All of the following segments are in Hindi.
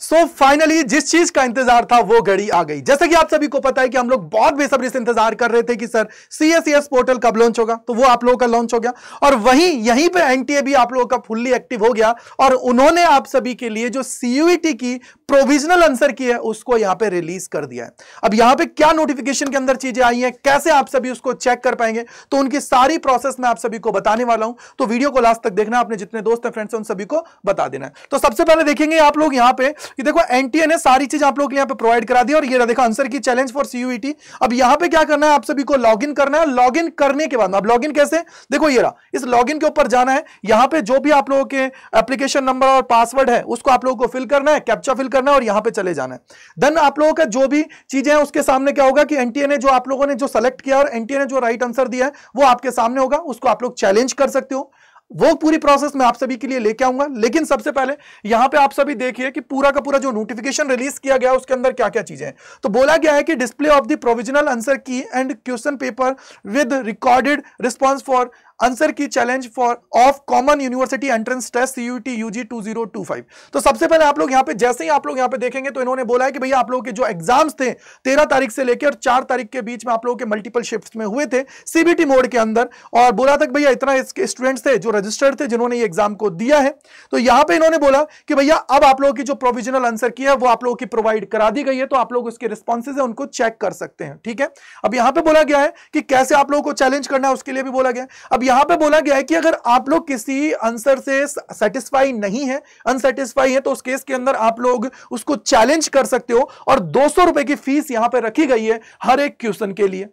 सो फाइनली जिस चीज का इंतजार था वो घड़ी आ गई। जैसा कि आप सभी को पता है कि हम लोग बहुत बेसब्री से इंतजार कर रहे थे कि सर CSES पोर्टल कब लॉन्च होगा, तो वो आप लोगों का लॉन्च हो गया और वहीं यहीं पे NTA भी आप लोगों का फुल्ली एक्टिव हो गया और उन्होंने आप सभी के लिए जो CUET की प्रोविजनल आंसर की है उसको यहां पे रिलीज कर दिया है। अब यहां पे क्या नोटिफिकेशन के अंदर चीजें आई हैं, कैसे आप सभी उसको चेक कर पाएंगे, तो उनकी सारी प्रोसेस मैं आप सभी को बताने वाला हूं। तो वीडियो को लास्ट तक देखना, अपने जितने दोस्त हैं फ्रेंड्स हैं उन सभी को बता देना है। तो सबसे पहले देखेंगे आप लोग यहां पे कि देखो NTA ने सारी चीज आप लोग के लिए यहां पे प्रोवाइड करा दी और ये देखो answer key challenge for CUET। अब यहां पे क्या करना है, आप सभी को लॉगिन करना है। लॉगिन करने के बाद अब लॉगिन कैसे, देखो ये रहा, इस लॉगिन के ऊपर जाना है। यहां पे जो भी आप लोगों के एप्लीकेशन नंबर और पासवर्ड है उसको आप लोगों को फिल करना है, कैप्चा फिल करना है और यहां पे चले जाना है। देन आप लोगों का जो भी चीजें हैं उसके सामने क्या होगा कि NTA ने जो आप लोगों ने जो सेलेक्ट किया और NTA ने जो राइट आंसर दिया है वो आपके सामने होगा, उसको आप लोग चैलेंज कर सकते हो। वो पूरी प्रोसेस मैं आप सभी के लिए लेके आऊंगा। लेकिन सबसे पहले यहां पे आप सभी देखिए कि पूरा का पूरा जो नोटिफिकेशन रिलीज किया गया उसके अंदर क्या क्या चीजें हैं। तो बोला गया है कि display of the provisional answer key and question paper with recorded response for answer key challenge for of common university entrance test CUET UG 2025। तो सबसे पहले आप लोग यहां पे जैसे ही आप लोग यहां पे देखेंगे तो इन्होंने बोला है कि भैया आप लोगों के जो एग्जाम्स थे 13 तारीख से लेकर 4 तारीख के बीच में आप लोगों के मल्टीपल शिफ्ट्स में हुए थे CBT मोड के अंदर, और बोला था कि भैया इतना स्टूडेंट्स थे जो रजिस्टर्ड थे जिन्होंने ये एग्जाम को दिया है। तो यहां पर इन्होंने बोला कि भैया अब आप लोगों की जो प्रोविजनल आंसर की है वो आप लोगों की प्रोवाइड करा दी गई है, तो आप लोग उसके रिस्पॉन्सेज है उनको चेक कर सकते हैं। ठीक है, अब यहां पर बोला गया है कि कैसे आप लोगों को चैलेंज करना है उसके लिए भी बोला गया है। अब यहां पर बोला गया है कि अगर आप लोग किसी आंसर से सेटिस्फाई नहीं है, अनसेटिस्फाई है, तो उस केस के अंदर आप लोग उसको चैलेंज कर सकते हो और 200 रुपए की फीस यहां पे रखी गई है हर एक क्वेश्चन के लिए।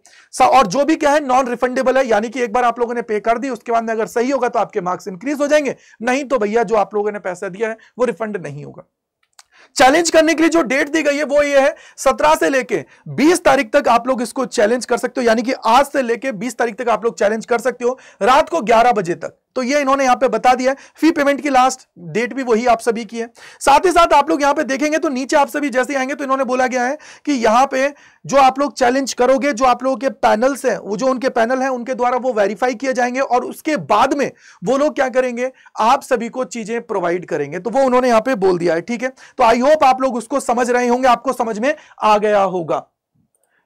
और जो भी क्या है नॉन रिफंडेबल है, यानी कि एक बार आप लोगों ने पे कर दी उसके बाद में अगर सही होगा तो आपके मार्क्स इंक्रीज हो जाएंगे, नहीं तो भैया जो आप लोगों ने पैसा दिया है वो रिफंड नहीं होगा। चैलेंज करने के लिए जो डेट दी गई है वो ये है 17 से लेके 20 तारीख तक आप लोग इसको चैलेंज कर सकते हो, यानी कि आज से लेके 20 तारीख तक आप लोग चैलेंज कर सकते हो रात को 11 बजे तक। तो ये इन्होंने यहां पे बता दिया है। फी पेमेंट की लास्ट डेट भी वही आप सभी की है। साथ ही साथ आप लोग यहां पे देखेंगे तो नीचे आप सभी जैसे आएंगे तो इन्होंने बोला गया है कि यहां पे जो आप लोग चैलेंज करोगे, जो आप लोगों के पैनल्स हैं, वो जो उनके पैनल हैं उनके द्वारा वो वेरीफाई किए जाएंगे और उसके बाद में वो लोग क्या करेंगे, आप सभी को चीजें प्रोवाइड करेंगे। तो वो उन्होंने यहां पे बोल दिया है। ठीक है, तो आई होप आप लोग उसको समझ रहे होंगे, आपको समझ में आ गया होगा।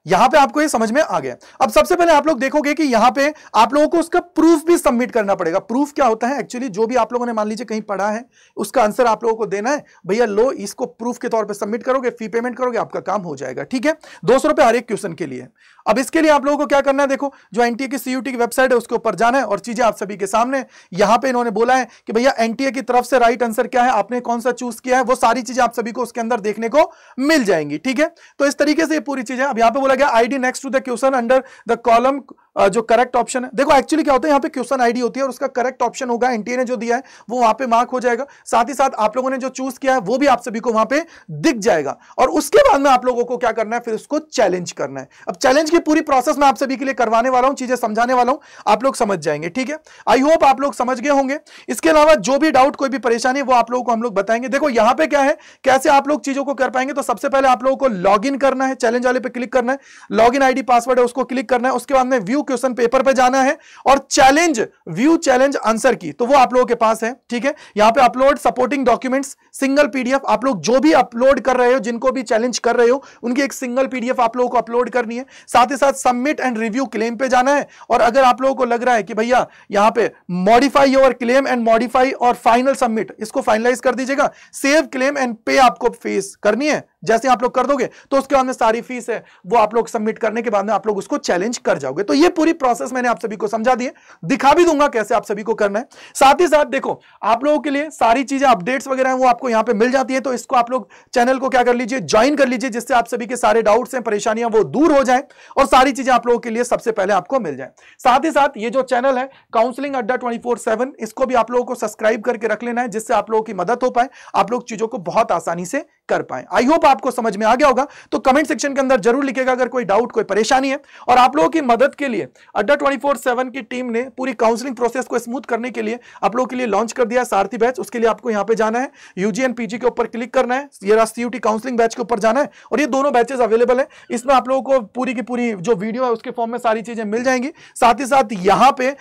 यहां पे आपको ये समझ में आ गया। अब सबसे पहले आप लोग देखोगे कि यहां पे आप लोगों को उसका प्रूफ भी सबमिट करना पड़ेगा। प्रूफ क्या होता है, एक्चुअली जो भी आप लोगों ने मान लीजिए कहीं पढ़ा है उसका आंसर आप लोगों को देना है, भैया लो इसको प्रूफ के तौर पे सबमिट करोगे, फी पेमेंट करोगे, आपका काम हो जाएगा। ठीक है, 200 रुपए हर एक क्वेश्चन के लिए। अब इसके लिए आप लोगों को क्या करना है, देखो जो NTA की CUET की वेबसाइट है उसके ऊपर जाना है और चीजें आप सभी के सामने। यहां पे इन्होंने बोला है कि भैया NTA की तरफ से राइट आंसर क्या है, आपने कौन सा चूज किया है, वो सारी चीजें आप सभी को उसके अंदर देखने को मिल जाएंगी। ठीक है, तो इस तरीके से ये पूरी चीजें। अब यहां पे बोला गया ID next to the question under the column जो करेक्ट ऑप्शन है। देखो एक्चुअली क्या होता है, यहां पे क्वेश्चन आईडी होती है और उसका करेक्ट ऑप्शन होगा, NTA ने जो दिया है वो वहां पे मार्क हो जाएगा। साथ ही साथ आप लोगों ने जो चूज किया है वो भी आप सभी को वहां पे दिख जाएगा और उसके बाद में आप लोगों को क्या करना है, फिर उसको चैलेंज करना है। अब चैलेंज की पूरी प्रोसेस मैं आप सभी के लिए करवाने वाला हूं, चीजें समझाने वाला हूं, आप लोग समझ जाएंगे। ठीक है, आई होप आप लोग समझ गए होंगे। इसके अलावा जो भी डाउट, कोई भी परेशानी वो आप लोगों को हम लोग बताएंगे। देखो यहां पे क्या है, कैसे आप लोग चीजों को कर पाएंगे, तो सबसे पहले आप लोगों को लॉग इन करना है, चैलेंज वाले पे क्लिक करना है, लॉग इन ID पासवर्ड है उसको क्लिक करना है, उसके बाद में व्यू क्वेश्चन पेपर पे जाना है और चैलेंज व्यू चैलेंज आंसर की, तो वो आप लोगों के पास है। ठीक है, यहां पे upload supporting documents single PDF, आप लोग जो भी अपलोड कर रहे हो, जिनको भी चैलेंज कर रहे हो उनकी एक सिंगल PDF आप लोगों को अपलोड करनी है। साथ ही साथ सबमिट एंड रिव्यू क्लेम पे जाना है और अगर आप लोगों को लग रहा है कि भैया यहां पे modify your claim and modify और फाइनल सबमिट, इसको फाइनलाइज कर दीजिएगा। सेव क्लेम एंड पे आपको फेस करनी है, जैसे आप लोग कर दोगे तो उसके बाद में सारी फीस है वो आप लोग सबमिट करने के बाद में आप लोग उसको चैलेंज कर जाओगे। तो ये पूरी प्रोसेस मैंने आप सभी को समझा दी है, दिखा भी दूंगा कैसे आप सभी को करना है। साथ ही साथ देखो आप लोगों के लिए सारी चीजें अपडेट्स वगैरह हैं वो आपको यहां पे मिल जाती है, तो इसको आप लोग चैनल को क्या कर लीजिए, ज्वाइन कर लीजिए, जिससे आप सभी के सारे डाउट्स हैं, परेशानियां वो दूर हो जाए और सारी चीजें आप लोगों के लिए सबसे पहले आपको मिल जाए। साथ ही साथ ये जो चैनल है काउंसलिंग अड्डा 24/7, इसको भी आप लोगों को सब्सक्राइब करके रख लेना है, जिससे आप लोगों की मदद हो पाए, आप लोग चीजों को बहुत आसानी से कर पाए। आई होप आपको समझ में आ गया होगा तो कमेंट सेक्शन के अंदर जरूर लिखेगा अगर कोई डाउट कोई परेशानी है। और आप लोगों की मदद के लिए अड्डा 24/7 की टीम ने पूरी काउंसलिंग प्रोसेस को स्मूथ करने के लिए आप लोगों के लिए लॉन्च कर दिया सारथी बैच। उसके लिए आपको यहां पे जाना है, यूजी एंड पीजी के ऊपर क्लिक करना है, ये सीयूटी काउंसलिंग बैच के ऊपर जाना है और ये दोनों बैचेस अवेलेबल है। इसमें आप लोगों को पूरी की पूरी जो वीडियो है उसके फॉर्म में सारी चीजें मिल जाएंगी। साथ ही साथ यहां पे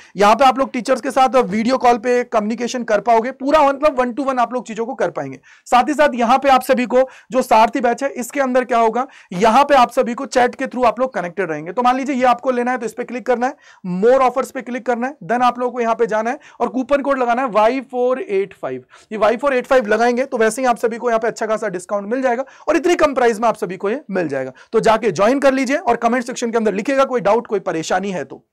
आप लोग टीचर्स के साथ वीडियो कॉल पे कम्युनिकेशन कर पाओगे, पूरा मतलब 1 to 1 आप लोग चीजों को कर पाएंगे। साथ ही साथ यहां पे आप सभी को जो सारथी बैच है इसके अंदर क्या होगा, यहां पे आप सभी को चैट के थ्रू आप लोग कनेक्टेड रहेंगे। तो मान लीजिए ये आपको लेना है तो इस पे क्लिक करना है, मोर ऑफर्स पे क्लिक करना है, देन आप लोगों को यहां पे जाना है और कूपन कोड लगाना है Y485। ये Y485 लगाएंगे तो वैसे ही आप सभी को यहां पे अच्छा खासा डिस्काउंट मिल जाएगा और इतनी कम प्राइस में आप सभी को ये मिल जाएगा। तो जाके ज्वाइन कर लीजिए और कमेंट सेक्शन के अंदर लिखिएगा कोई डाउट कोई परेशानी है तो।